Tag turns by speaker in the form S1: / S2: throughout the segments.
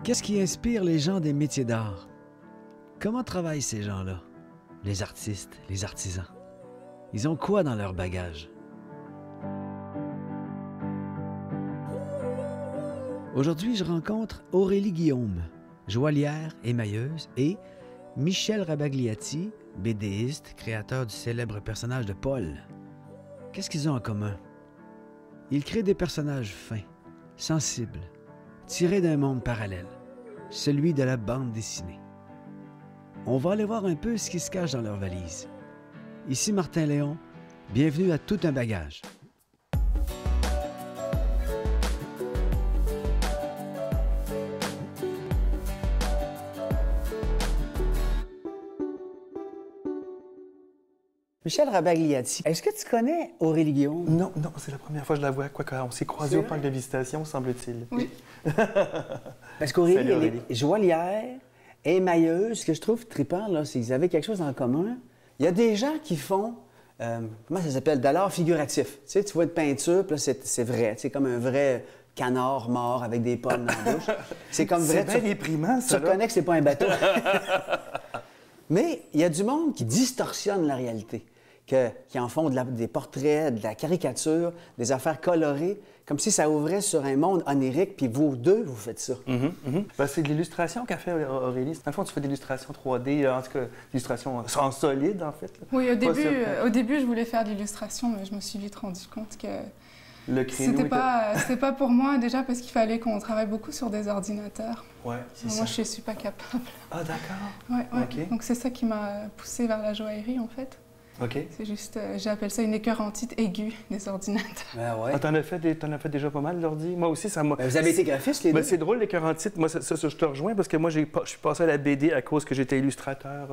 S1: Qu'est-ce qui inspire les gens des métiers d'art? Comment travaillent ces gens-là? Les artistes, les artisans. Ils ont quoi dans leur bagage? Aujourd'hui, je rencontre Aurélie Guillaume, joaillière, émailleuse, et Michel Rabagliati, BDiste, créateur du célèbre personnage de Paul. Qu'est-ce qu'ils ont en commun? Ils créent des personnages fins, sensibles, tirés d'un monde parallèle, celui de la bande dessinée. On va aller voir un peu ce qui se cache dans leur valise. Ici Martin Léon, bienvenue à Tout un bagage. Michel Rabagliati, est-ce que tu connais Aurélie Guillaume?
S2: Non, c'est la première fois que je la vois. Quoique, on s'est croisés au parc de visitation, semble-t-il.
S3: Oui.
S1: Parce qu'Aurélie,
S2: Salut,
S1: elle
S2: Aurélie.
S1: est joaillière, émailleuse. Ce que je trouve trippant, là, c'est qu'ils avaient quelque chose en commun. Il y a des gens qui font, comment ça s'appelle, de l'art figuratif. Tu sais, tu vois une peinture, puis là, c'est vrai. C'est comme un vrai canard mort avec des pommes dans la bouche. C'est comme vrai.
S2: C'est bien déprimant, ça.
S1: Tu reconnais que c'est pas un bateau. Mais il y a du monde qui distorsionne la réalité. Qui en font des portraits, de la caricature, des affaires colorées, comme si ça ouvrait sur un monde onirique, puis vous deux, vous faites ça.
S2: Ben, c'est de l'illustration qu'a fait Aurélie. Dans le fond, tu fais de l'illustration 3D, en tout cas, d'illustration en solide, en fait. Là.
S3: Oui, au début, je voulais faire de l'illustration, mais je me suis vite rendu compte que
S2: Le créneau
S3: c'était pas pour moi, déjà parce qu'il fallait qu'on travaille beaucoup sur des ordinateurs.
S2: Ouais, c'est ça.
S3: Moi, je ne suis pas capable.
S2: Ah, d'accord.
S3: Ouais.
S2: OK.
S3: Donc, c'est ça qui m'a poussée vers la joaillerie, en fait.
S2: OK.
S3: C'est juste, j'appelle ça une écœurantite aiguë des ordinateurs.
S1: Ben ouais.
S2: Ah, t'en as fait déjà pas mal l'ordi? Moi aussi, ça m'a...
S1: Ben, vous avez été graphiste, les deux?
S2: Ben, c'est drôle, l'écœurantite. Moi, ça, je te rejoins parce que moi, je suis passé à la BD à cause que j'étais illustrateur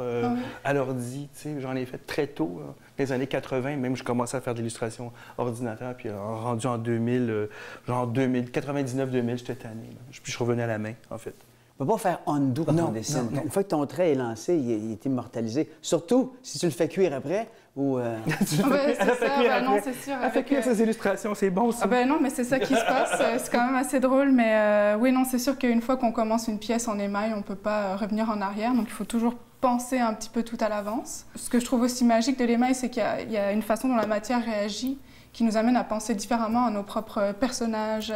S2: à l'ordi. Tu sais, j'en ai fait très tôt, dans les années 80. Même, je commençais à faire de l'illustration ordinateur. Puis, rendu en 2000, genre 99-2000, j'étais tanné. Puis, je suis revenu à la main, en fait.
S1: On ne peut pas faire undo quand on dessine.
S2: Non.
S1: Une fois que ton trait est lancé, il est immortalisé. Surtout si tu le fais cuire après ou...
S3: C'est ça, non, c'est sûr.
S2: Elle fait cuire ses illustrations, c'est bon, ça.
S3: Ah ben non, mais c'est ça qui se passe. C'est quand même assez drôle, mais oui, non, c'est sûr qu'une fois qu'on commence une pièce en émail, on ne peut pas revenir en arrière, donc il faut toujours penser un petit peu tout à l'avance. Ce que je trouve aussi magique de l'émail, c'est qu'il y a une façon dont la matière réagit qui nous amène à penser différemment à nos propres personnages,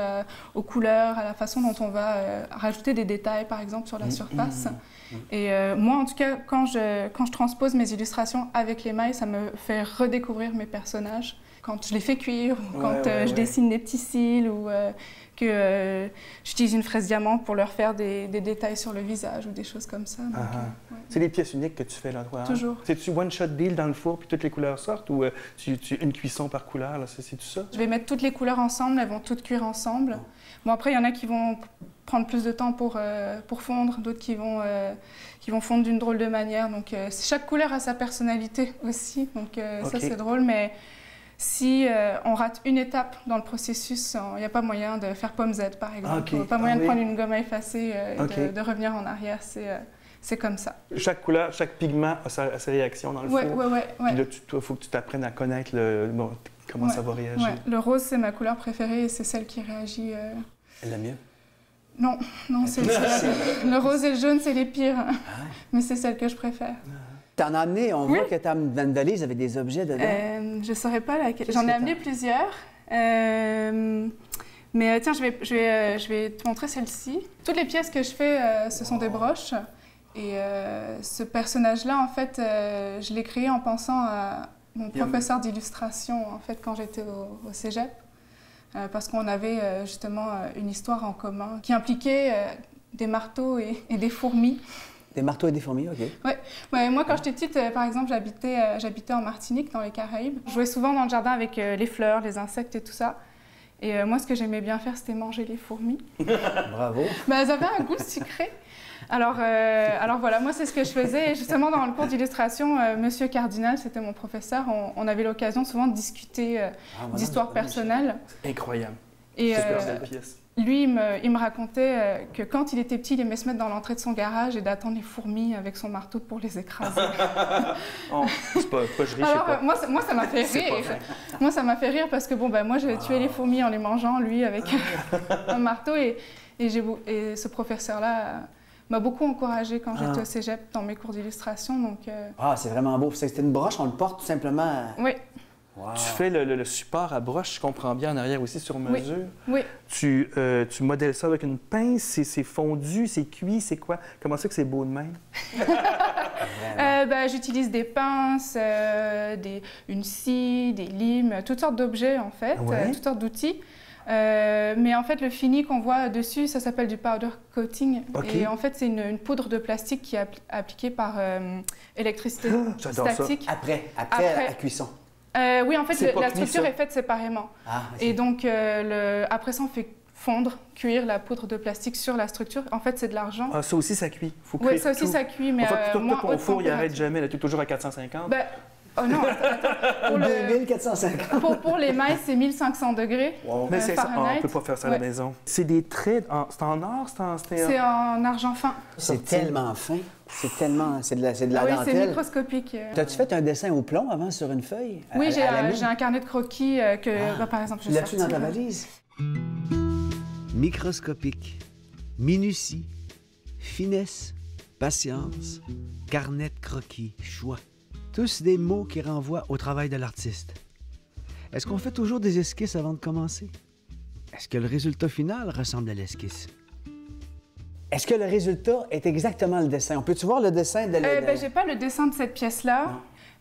S3: aux couleurs, à la façon dont on va rajouter des détails, par exemple, sur la surface. Et moi, en tout cas, quand je transpose mes illustrations avec l'émail, ça me fait redécouvrir mes personnages. Quand je les fais cuire, ou quand je dessine des petits cils, ou que j'utilise une fraise diamant pour leur faire des détails sur le visage, ou des choses comme ça. Donc,
S2: C'est des pièces uniques que tu fais là, toi? Hein?
S3: Toujours.
S2: C'est-tu one-shot deal dans le four, puis toutes les couleurs sortent, ou une cuisson par couleur, là, c'est tout ça?
S3: Je vais mettre toutes les couleurs ensemble, elles vont toutes cuire ensemble. Bon, après, il y en a qui vont prendre plus de temps pour fondre, d'autres qui vont fondre d'une drôle de manière. Donc, chaque couleur a sa personnalité aussi, donc ça, c'est drôle, mais si on rate une étape dans le processus, il n'y a pas moyen de faire pomme Z, par exemple. Il n'y a pas moyen de prendre une gomme à effacer et de revenir en arrière. C'est comme ça.
S2: Chaque couleur, chaque pigment a sa réaction dans le four.
S3: Ouais.
S2: Puis là, il faut que tu t'apprennes à connaître comment ça va réagir.
S3: Ouais. Le rose, c'est ma couleur préférée et c'est celle qui réagit...
S1: Elle la mieux?
S3: Non, c'est le rose et le jaune, c'est les pires. Mais c'est celle que je préfère.
S1: T'en as amené, on voit que tu as une valise avec des objets dedans.
S3: Je ne saurais pas laquelle. J'en ai amené plusieurs. Mais tiens, je vais te montrer celle-ci. Toutes les pièces que je fais, ce sont des broches. Et ce personnage-là, en fait, je l'ai créé en pensant à mon professeur d'illustration, en fait, quand j'étais au cégep. Parce qu'on avait justement une histoire en commun qui impliquait des marteaux et des fourmis.
S1: Des marteaux et des fourmis, OK.
S3: Ouais, moi, quand j'étais petite, par exemple, j'habitais en Martinique, dans les Caraïbes. Je jouais souvent dans le jardin avec les fleurs, les insectes et tout ça. Et moi, ce que j'aimais bien faire, c'était manger les fourmis.
S1: Bravo.
S3: Elles avaient un goût sucré. Alors voilà, moi, c'est ce que je faisais. Et justement, dans le cours d'illustration, Monsieur Cardinal, c'était mon professeur, on avait l'occasion souvent de discuter d'histoires personnelles.
S2: Incroyable.
S3: Et
S2: Belle pièce.
S3: lui, il me racontait que quand il était petit, il aimait se mettre dans l'entrée de son garage et d'attendre les fourmis avec son marteau pour les écraser.
S2: Oh, c'est pas je ris, je sais
S3: Alors,
S2: pas.
S3: moi, ça m'a fait rire. Moi, ça m'a fait rire parce que, bon, ben, moi, j'ai tué les fourmis en les mangeant, lui, avec un marteau. Et ce professeur-là m'a beaucoup encouragée quand j'étais au cégep dans mes cours d'illustration. Donc,
S4: Ah, c'est vraiment beau. C'était une broche, on le porte tout simplement.
S3: oui.
S4: Wow.
S2: Tu fais le support à broche, je comprends bien, en arrière aussi, sur mesure.
S3: Oui.
S2: Tu modèles ça avec une pince, c'est fondu, c'est cuit, c'est quoi? Comment ça que c'est beau de même?
S3: J'utilise des pinces, une scie, des limes, toutes sortes d'objets en fait,
S2: Ouais.
S3: toutes sortes d'outils. Mais en fait, le fini qu'on voit dessus, ça s'appelle du powder coating.
S2: OK.
S3: Et en fait, c'est une poudre de plastique qui est appliquée par électricité
S2: J'adore ça.
S3: statique.
S4: Après
S3: Après.
S4: la cuisson.
S3: Oui, en fait,
S2: C'est pas
S3: la
S2: cuit,
S3: structure
S2: ça?
S3: est faite séparément.
S4: Ah,
S3: Et donc, après ça, on fait fondre, cuire la poudre de plastique sur la structure. En fait, c'est de l'argent.
S2: Ah, ça aussi, ça cuit. Faut
S3: Oui,
S2: cuire
S3: ça aussi,
S2: tout.
S3: ça cuit, mais
S2: En fait, tout
S3: moins
S2: ton
S3: haute
S2: four, il arrête
S3: température.
S2: jamais, là, tu es toujours à 450.
S3: Ben, oh non, attends. Pour,
S4: 2450.
S3: pour les mailles, c'est 1500 degrés.
S4: Wow.
S2: Mais c'est ça, on
S3: Fahrenheit.
S2: peut pas faire ça à la
S3: Ouais.
S2: maison. C'est des traits, c'est en or,
S3: C'est en argent fin.
S4: C'est tellement fin. C'est de la
S3: Ah oui, c'est
S4: dentelle.
S3: microscopique.
S4: T'as-tu fait un dessin au plomb avant sur une feuille?
S3: Oui,
S4: à la mine?
S3: j'ai un carnet de croquis que, par exemple, je
S4: L'as-tu dans ta
S3: sortirai.
S4: valise?
S1: Microscopique, minutie, finesse, patience, carnet de croquis, choix. Tous des mots qui renvoient au travail de l'artiste. Est-ce qu'on fait toujours des esquisses avant de commencer? Est-ce que le résultat final ressemble à l'esquisse?
S4: Est-ce que le résultat est exactement le dessin? On peut-tu voir le dessin de
S3: J'ai pas le dessin de cette pièce-là,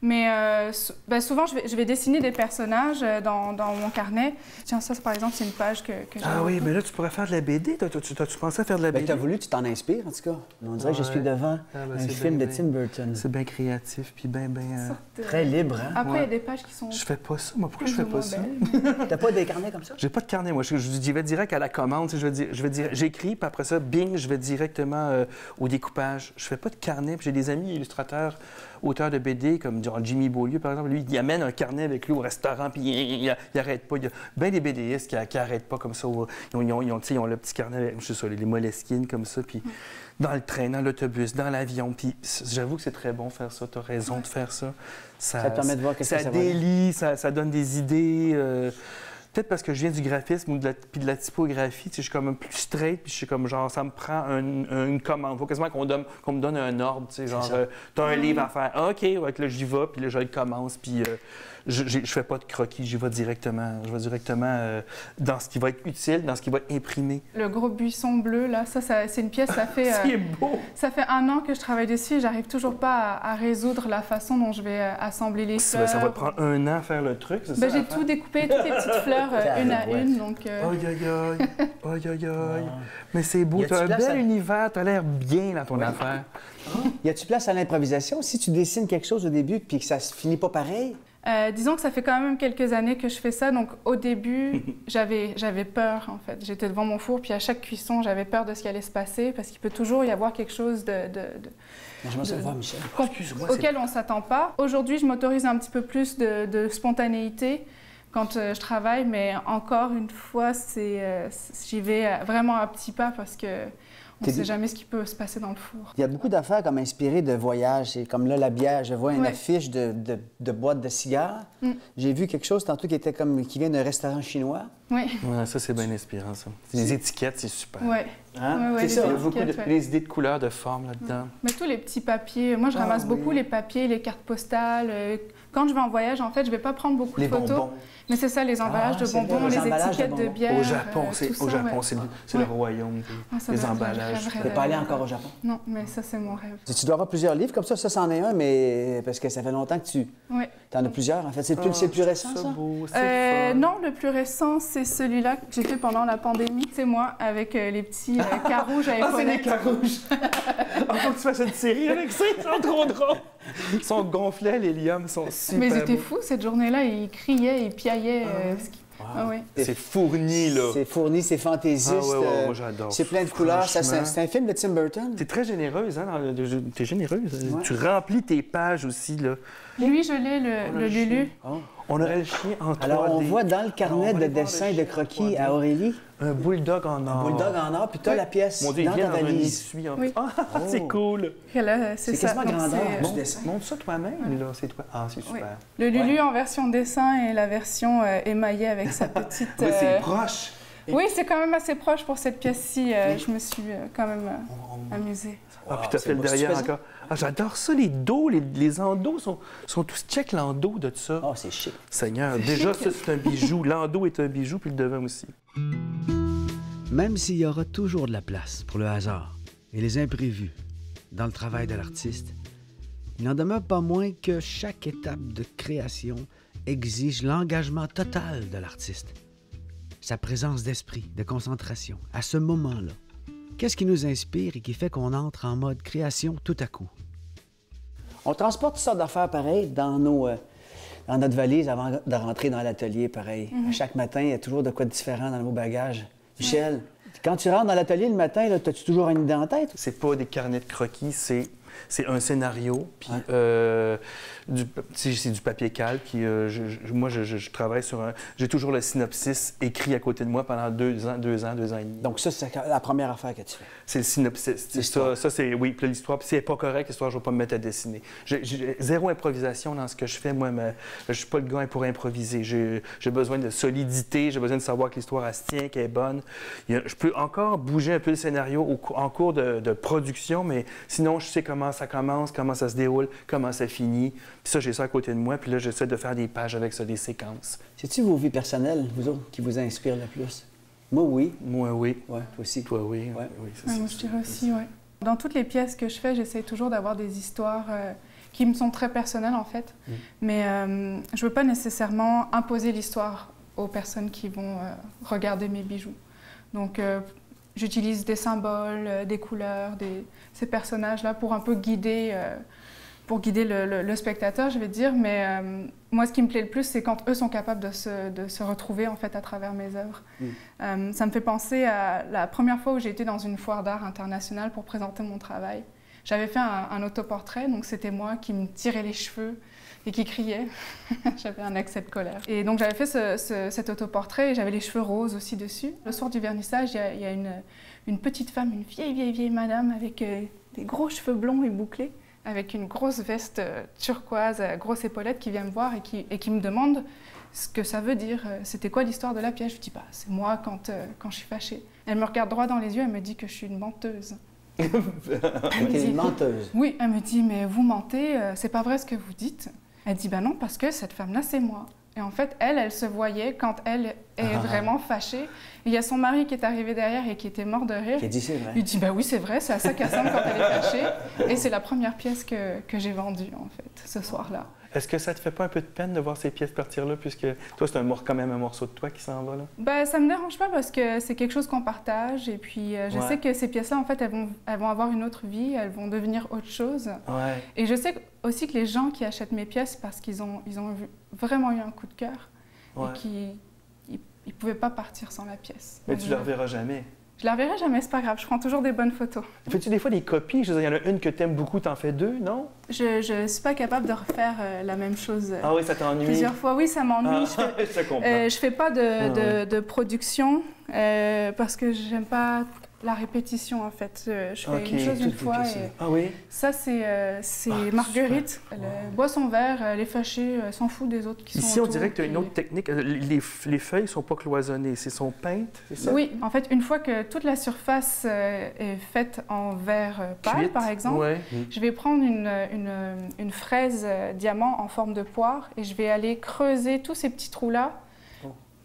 S3: mais souvent je vais dessiner des personnages dans mon carnet. Tiens, ça par exemple, c'est une page que j'ai.
S2: Ah oui, mais là, tu pourrais faire de la BD. T'as-tu pensé à faire de la
S4: Ben,
S2: BD?
S4: t'as voulu, tu t'en inspires, en tout cas. On dirait que je suis devant un
S2: c'est
S4: film de
S2: bien,
S4: Tim Burton.
S2: C'est bien créatif, puis bien...
S4: Très libre, hein?
S3: Après, il y a
S2: Ouais.
S3: des pages qui sont
S2: Je fais pas ça. Moi, pourquoi je
S3: plus
S2: fais
S3: ou
S2: pas
S3: moins
S2: ça?
S3: belles.
S4: T'as pas des carnets comme ça?
S2: J'ai pas de carnet, moi. J'y vais direct à la commande. Tu sais, j'écris, puis après ça, bing, je vais directement au découpage. Je fais pas de carnet. Puis j'ai des amis illustrateurs, auteurs de BD, comme genre Jimmy Beaulieu, par exemple. Lui, il amène un carnet avec lui au restaurant, puis il arrête pas. Il y a bien des BDistes qui arrêtent pas comme ça. Ils ont le petit carnet avec, je sais ça, les Moleskine comme ça, puis dans le train, dans l'autobus, dans l'avion. Puis j'avoue que c'est très bon faire ça. T'as raison de faire ça.
S4: Ça te permet de voir qu'est-ce que ça va
S2: délie, ça donne des idées. Peut-être parce que je viens du graphisme ou puis de la typographie, tu sais, je suis comme un peu plus straight, puis je suis comme genre, ça me prend une commande. Il faut quasiment qu'on me donne un ordre, tu sais, genre, t'as un livre à faire. Ah, OK, ouais, là, j'y vais, puis là, je le commence, puis je fais pas de croquis, j'y vais directement. Je vais directement dans ce qui va être utile, dans ce qui va être imprimé.
S3: Le gros buisson bleu, là, ça c'est une pièce, ça fait...
S2: C'est beau!
S3: Ça fait 1 an que je travaille dessus et j'arrive toujours pas à résoudre la façon dont je vais assembler les fleurs.
S2: Ça va te prendre 1 an à faire le truc, c'est ça?
S3: J'ai tout découpé, toutes les petites fleurs, une à une, donc...
S2: Aïe, aïe, aïe. Aïe, aïe, aïe. Mais c'est beau.
S4: Y a-tu
S2: T'as un
S4: place
S2: bel
S4: à-
S2: univers. T'as l'air bien dans ton affaire.
S4: Y a-tu place à l'improvisation? Si tu dessines quelque chose au début puis que ça se finit pas pareil,
S3: Disons que ça fait quand même quelques années que je fais ça, donc au début, j'avais peur, en fait. J'étais devant mon four, puis à chaque cuisson, j'avais peur de ce qui allait se passer, parce qu'il peut toujours y avoir quelque chose
S4: je m'en souviens, Michel.
S2: Excuse-moi,
S3: auquel on ne s'attend pas. Aujourd'hui, je m'autorise un petit peu plus de spontanéité quand je travaille, mais encore une fois, j'y vais vraiment à petits pas, parce que on ne sait jamais ce qui peut se passer dans le four.
S4: Il y a beaucoup d'affaires comme inspirées de voyages. C'est comme là, la bière, je vois une
S3: Ouais.
S4: affiche de boîte de cigares. J'ai vu quelque chose tantôt qui vient d'un restaurant chinois.
S3: Oui,
S2: Ouais, ça, c'est bien inspirant, ça. Les étiquettes, c'est super.
S3: ouais.
S4: Hein?
S3: Ouais,
S4: C'est
S3: les
S4: ça.
S2: Il y a
S3: étiquettes,
S2: beaucoup
S3: ouais.
S2: les idées de couleurs, de formes là-dedans.
S3: Mais tous les petits papiers, moi je ramasse
S4: oui.
S3: beaucoup les papiers, les cartes postales. Quand je vais en voyage, en fait, je ne vais pas prendre beaucoup
S4: Les
S3: de photos.
S4: bonbons.
S3: Mais c'est ça, les emballages de
S4: c'est vrai,
S3: bonbons,
S4: les
S3: les
S4: emballages de
S3: étiquettes de
S4: bonbons.
S3: bière.
S2: Au Japon,
S3: tout ça,
S2: c'est
S3: ouais.
S2: le royaume
S3: Ça
S2: des
S3: doit être le
S2: emballages.
S3: rêve,
S4: Tu peux pas aller encore au Japon.
S3: Non, mais ça c'est mon rêve.
S4: Tu dois avoir plusieurs livres comme ça c'en est un, mais parce que ça fait longtemps que tu
S3: Ouais.
S4: en as plusieurs. En fait, c'est le plus récent, ça?
S2: Beau, c'est fun.
S3: Non, le plus récent, c'est celui-là que j'ai fait pendant la pandémie. C'est moi, avec les petits carouges à
S2: Ah, c'est les
S3: épaulettes.
S2: carouges! Ah, faut que tu fasses une série avec ça, ils sont trop drôles! Ils sont gonflés à l'hélium, ils sont super
S3: Mais ils étaient
S2: beaux.
S3: fous cette journée-là, ils criaient, ils piaillaient. Ah ouais.
S2: C'est fourni, là.
S4: C'est fourni, c'est fantaisiste.
S2: Ah ouais, moi, j'adore.
S4: C'est plein de couleurs. Ça,
S2: Franchement.
S4: c'est un film de Tim Burton.
S2: T'es très généreuse, hein? T'es généreuse.
S4: Ouais.
S2: Tu remplis tes pages aussi, là.
S3: Lui, je l'ai, le Lulu.
S4: Oh.
S2: On aurait le chien en 3D.
S4: Alors, on voit dans le carnet
S2: Alors, on va
S4: de
S2: aller voir
S4: dessin
S2: le
S4: de
S2: chien
S4: croquis
S2: en 3D.
S4: à Aurélie.
S2: Un bulldog en or.
S4: Un bulldog en or, puis tu as la pièce
S2: Mon Dieu, il
S4: dans ta
S2: vient dans un
S4: valise.
S2: essuie en
S3: Oui.
S2: Ah, c'est
S4: Oh.
S2: cool.
S3: Et là,
S4: C'est
S3: ça.
S4: quasiment
S3: Donc,
S4: grandeur
S3: c'est,
S4: du dessin.
S2: Montre ça toi-même, là. C'est toi. Ah, c'est
S3: oui.
S2: super.
S3: Le Lulu en version dessin et la version émaillée avec sa petite...
S2: Oui, c'est proche.
S3: Oui, c'est quand même assez proche pour cette pièce-ci. Je me suis quand même amusée.
S2: Ah, puis t'as fait le
S4: beau.
S2: derrière
S4: C'est
S2: encore. Ah, j'adore ça, les dos, les endos sont tous check l'endos de ça.
S4: Oh, c'est chic.
S2: Seigneur, déjà, ça, c'est un bijou. L'endos est un bijou, puis le devant aussi.
S1: Même s'il y aura toujours de la place pour le hasard et les imprévus dans le travail de l'artiste, il n'en demeure pas moins que chaque étape de création exige l'engagement total de l'artiste. Sa présence d'esprit, de concentration, à ce moment-là. Qu'est-ce qui nous inspire et qui fait qu'on entre en mode création tout à coup?
S4: On transporte toutes sortes d'affaires pareilles dans notre valise avant de rentrer dans l'atelier, pareil. Chaque matin, il y a toujours de quoi de différent dans nos bagages. Michel, quand tu rentres dans l'atelier le matin, as-tu toujours une idée en tête?
S2: C'est pas des carnets de croquis, c'est un scénario, puis c'est du papier calque. Moi, je travaille sur un... J'ai toujours le synopsis écrit à côté de moi pendant 2 ans et demi.
S4: Donc ça, c'est la première affaire que tu fais.
S2: C'est le synopsis.
S4: L'histoire.
S2: Ça c'est... Oui, puis l'histoire. Puis si elle n'est pas correcte, l'histoire, je ne vais pas me mettre à dessiner. J'ai zéro improvisation dans ce que je fais. Moi, je ne suis pas le gars pour improviser. J'ai besoin de solidité, j'ai besoin de savoir que l'histoire, elle se tient, qu'elle est bonne. Je peux encore bouger un peu le scénario en cours de production, mais sinon, je sais comment ça commence, comment ça se déroule, comment ça finit. Puis ça, j'ai ça à côté de moi. Puis là, j'essaie de faire des pages avec ça, des séquences.
S4: C'est-tu vos vies personnelles, vous autres, qui vous inspirent le plus? Moi, oui.
S2: Moi, oui.
S4: Ouais, toi aussi.
S2: Toi, oui.
S4: Ouais.
S2: Oui, c'est
S3: Ouais,
S2: ça.
S3: moi, je dirais aussi, oui. Dans toutes les pièces que je fais, j'essaie toujours d'avoir des histoires qui me sont très personnelles, en fait. Mais je ne veux pas nécessairement imposer l'histoire aux personnes qui vont regarder mes bijoux. Donc, j'utilise des symboles, des couleurs, ces personnages-là pour un peu guider... le spectateur, je vais dire, mais moi, ce qui me plaît le plus, c'est quand eux sont capables de se retrouver, en fait, à travers mes œuvres. Ça me fait penser à la première fois où j'ai été dans une foire d'art internationale pour présenter mon travail. J'avais fait un autoportrait, donc c'était moi qui me tirais les cheveux et qui criait. J'avais un accès de colère. Et donc, j'avais fait cet autoportrait et j'avais les cheveux roses aussi dessus. Le soir du vernissage, il y a une petite femme, une vieille madame avec des gros cheveux blonds et bouclés, avec une grosse veste turquoise, grosse épaulette, qui vient me voir et qui me demande ce que ça veut dire. C'était quoi l'histoire de la pièce? Je dis, bah, c'est moi quand je suis fâchée. Elle me regarde droit dans les yeux, elle me dit que je suis une menteuse. Elle me
S4: T'es
S3: dit,
S4: une menteuse.
S3: oui, elle me dit, mais vous mentez, c'est pas vrai ce que vous dites. Elle dit, bah non, parce que cette femme-là, c'est moi. Et en fait, elle se voyait quand elle est vraiment fâchée. Et il y a son mari qui est arrivé derrière et qui était mort de rire.
S4: Qui dit c'est vrai.
S3: Il dit, bah oui, c'est vrai, c'est à ça qu'elle ressemble quand elle est fâchée. Et c'est la première pièce que j'ai vendue, en fait, ce soir-là.
S2: Est-ce que ça te fait pas un peu de peine de voir ces pièces partir là, puisque toi, c'est quand même un morceau de toi qui s'en va là?
S3: Bah, ça me dérange pas parce que c'est quelque chose qu'on partage. Et puis, je sais que ces pièces-là, en fait, elles vont avoir une autre vie, elles vont devenir autre chose.
S2: Ouais.
S3: Et je sais aussi que les gens qui achètent mes pièces, parce qu'ils ont vraiment eu un coup de cœur, et qu'ils ne pouvaient pas partir sans la pièce.
S2: Mais
S3: Donc,
S2: tu ne la reverras jamais.
S3: Je la reverrai jamais, c'est pas grave, je prends toujours des bonnes photos.
S2: Fais-tu des fois des copies? Je veux dire, il y en a une que tu aimes beaucoup, t'en fais 2, non?
S3: Je ne suis pas capable de refaire la même chose
S2: Ah oui, ça t'ennuie?
S3: plusieurs fois. Oui, ça m'ennuie.
S2: Ah, je te comprends.
S3: Je fais pas de production parce que j'aime pas la répétition, en fait. Je fais une chose une fois et
S2: Ah oui?
S3: ça, c'est Marguerite. Elle boit son verre, elle est fâchée, elle s'en fout des autres qui sont
S2: Ici, on
S3: autour,
S2: dirait que tu as une
S3: puis-
S2: autre technique. Les feuilles ne sont pas cloisonnées, c'est sont peintes, c'est ça?
S3: Oui, en fait, une fois que toute la surface est faite en verre pâle,
S2: Cuite?
S3: par exemple,
S2: Ouais.
S3: je vais prendre une fraise diamant en forme de poire et je vais aller creuser tous ces petits trous-là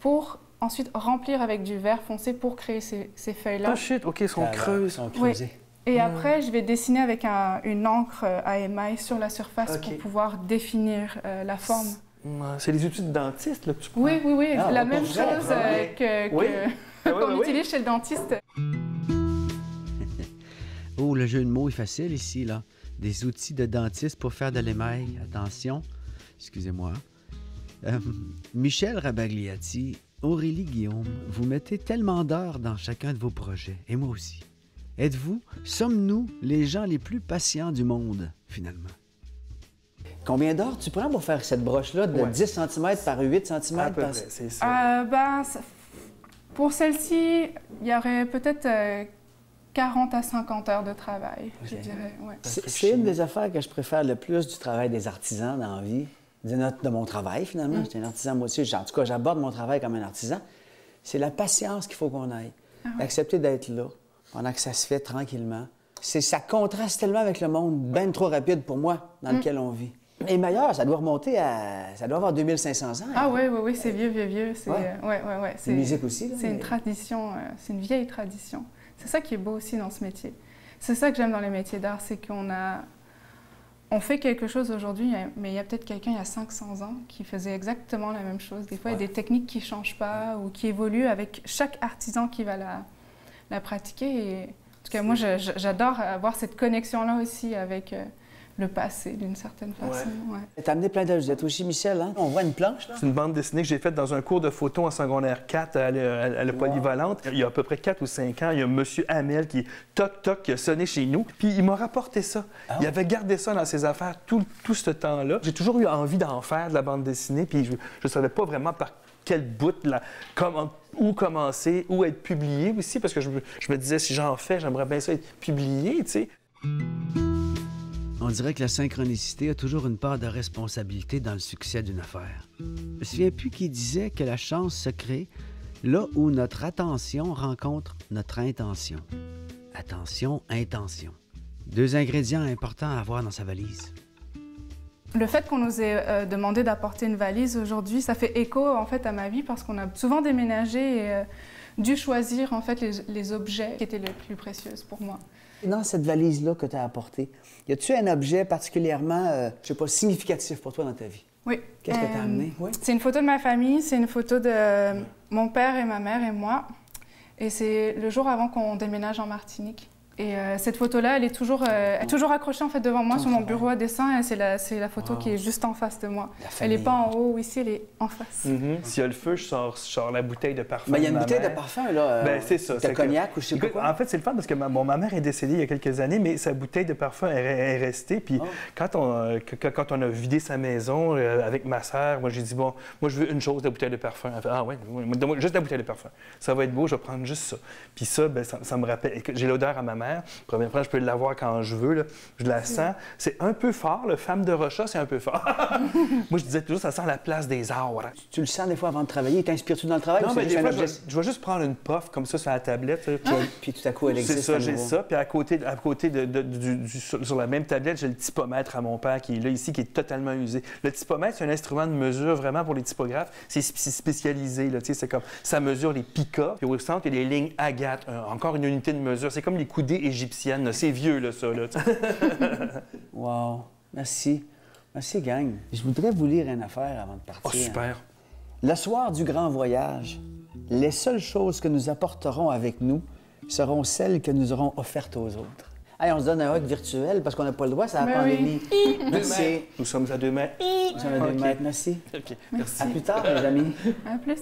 S3: pour ensuite remplir avec du verre foncé pour créer ces feuilles-là.
S2: Ah shit, OK, ils sont creuses.
S4: Sont creusés.
S3: Et après, je vais dessiner avec une encre à émail sur la surface
S2: Ok.
S3: pour pouvoir définir la forme.
S2: Ouais, c'est les outils de dentiste là, que tu prends.
S3: Oui, oui, oui,
S4: Ah,
S3: la
S4: on
S3: même
S4: peut faire,
S3: chose
S2: ouais. Oui.
S3: qu'on
S2: oui.
S3: utilise chez le dentiste.
S1: Oh, le jeu de mots est facile ici, là. Des outils de dentiste pour faire de l'émail. Attention, excusez-moi. Michel Rabagliati, Aurélie Guillaume, vous mettez tellement d'heures dans chacun de vos projets, et moi aussi. Sommes-nous les gens les plus patients du monde, finalement?
S4: Combien d'heures tu prends pour faire cette broche-là de 10 cm par 8 cm?
S2: À peu près, c'est ça.
S3: Pour celle-ci, il y aurait peut-être 40 à 50 heures de travail, je dirais. Ouais.
S4: C'est une des affaires que je préfère le plus du travail des artisans dans la vie, de mon travail finalement. J'étais un artisan moi aussi. En tout cas, j'aborde mon travail comme un artisan. C'est la patience qu'il faut qu'on aille. Accepter d'être là pendant que ça se fait tranquillement. Ça contraste tellement avec le monde bien trop rapide pour moi dans lequel on vit. Et meilleur, ça doit remonter à... Ça doit avoir 2500 ans.
S3: Ah oui, c'est vieux. C'est
S4: la musique aussi. Là,
S3: c'est une tradition, c'est une vieille tradition. C'est ça qui est beau aussi dans ce métier. C'est ça que j'aime dans les métiers d'art, c'est on fait quelque chose aujourd'hui, mais il y a peut-être quelqu'un il y a 500 ans qui faisait exactement la même chose. Des fois, il y a des techniques qui ne changent pas ou qui évoluent avec chaque artisan qui va la pratiquer. Et, en tout cas, moi, j'adore avoir cette connexion-là aussi avec le passé, d'une certaine façon. Ouais.
S4: T'as amené plein d'œuvres. Vous êtes aussi Michel, hein? On voit une planche, là?
S2: C'est une bande dessinée que j'ai faite dans un cours de photo en secondaire 4 à la Polyvalente. Il y a à peu près 4 ou 5 ans, il y a M. Hamel qui, toc-toc, qui a sonné chez nous. Puis il m'a rapporté ça. Il avait gardé ça dans ses affaires tout ce temps-là. J'ai toujours eu envie d'en faire de la bande dessinée, puis je ne savais pas vraiment par quel bout, où commencer, où être publié aussi, parce que je me disais, si j'en fais, j'aimerais bien ça être publié, tu sais.
S1: On dirait que la synchronicité a toujours une part de responsabilité dans le succès d'une affaire. Je me souviens plus qui disait que la chance se crée là où notre attention rencontre notre intention. Attention, intention. 2 ingrédients importants à avoir dans sa valise.
S3: Le fait qu'on nous ait demandé d'apporter une valise aujourd'hui, ça fait écho en fait à ma vie parce qu'on a souvent déménagé et dû choisir en fait les objets qui étaient les plus précieux pour moi.
S4: Dans cette valise-là que tu as apportée, y a-tu un objet particulièrement, je sais pas, significatif pour toi dans ta vie?
S3: Oui.
S4: Qu'est-ce que tu as amené? Oui.
S3: C'est une photo de ma famille, c'est une photo de mon père et ma mère et moi. Et c'est le jour avant qu'on déménage en Martinique. Et cette photo-là, elle est toujours accrochée en fait devant moi sur mon bureau à dessin. Et c'est la photo qui est juste en face de moi. Elle n'est pas en haut ou ici, elle est en face.
S2: S'il y a le feu, je sors la bouteille de parfum.
S4: Il y a une bouteille de parfum, là.
S2: C'est ça.
S4: De cognac ou je sais pas quoi.
S2: En fait, c'est le fun parce que ma mère est décédée il y a quelques années, mais sa bouteille de parfum est restée. Puis quand on a vidé sa maison avec ma sœur, moi, j'ai dit, bon, moi, je veux une chose, la bouteille de parfum. Elle fait, ah ouais, donne-moi juste la bouteille de parfum. Ça va être beau, je vais prendre juste ça. Puis ça, ça me rappelle. J'ai l'odeur à ma mère. Première fois, je peux l'avoir quand je veux. Là. Je la sens. C'est un peu fort. Le Femme de Rocha, c'est un peu fort. Moi, je disais toujours, ça sent la place des arts.
S4: Tu le sens des fois avant de travailler? T'inspires-tu dans le travail?
S2: Non, mais des fois, je vais juste prendre une puff comme ça sur la tablette.
S4: Puis tout à coup, elle existe.
S2: C'est ça, j'ai ça. Puis à côté sur la même tablette, j'ai le typomètre à mon père qui est là, ici, qui est totalement usé. Le typomètre, c'est un instrument de mesure vraiment pour les typographes. C'est spécialisé. Là, c'est comme ça mesure les picas. Puis au centre, il y a des lignes agates. Encore une unité de mesure. C'est comme les coudées égyptiennes. Là. C'est vieux, là, ça. Là.
S4: Wow. Merci. Merci, gang. Je voudrais vous lire une affaire avant de partir.
S2: Oh, super.
S4: Le soir du grand voyage, les seules choses que nous apporterons avec nous seront celles que nous aurons offertes aux autres. Hey, on se donne un hug virtuel parce qu'on n'a pas le droit, c'est la pandémie.
S3: Oui.
S4: Merci.
S2: Nous sommes à 2 mètres.
S4: Nous sommes à 2 mètres. Merci.
S2: OK. Merci.
S4: À plus tard, mes amis.
S3: À plus.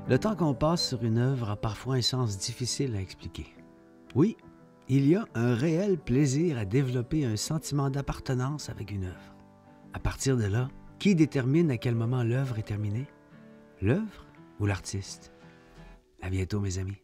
S1: Le temps qu'on passe sur une œuvre a parfois un sens difficile à expliquer. Oui, il y a un réel plaisir à développer un sentiment d'appartenance avec une œuvre. À partir de là, qui détermine à quel moment l'œuvre est terminée? L'œuvre ou l'artiste? À bientôt, mes amis.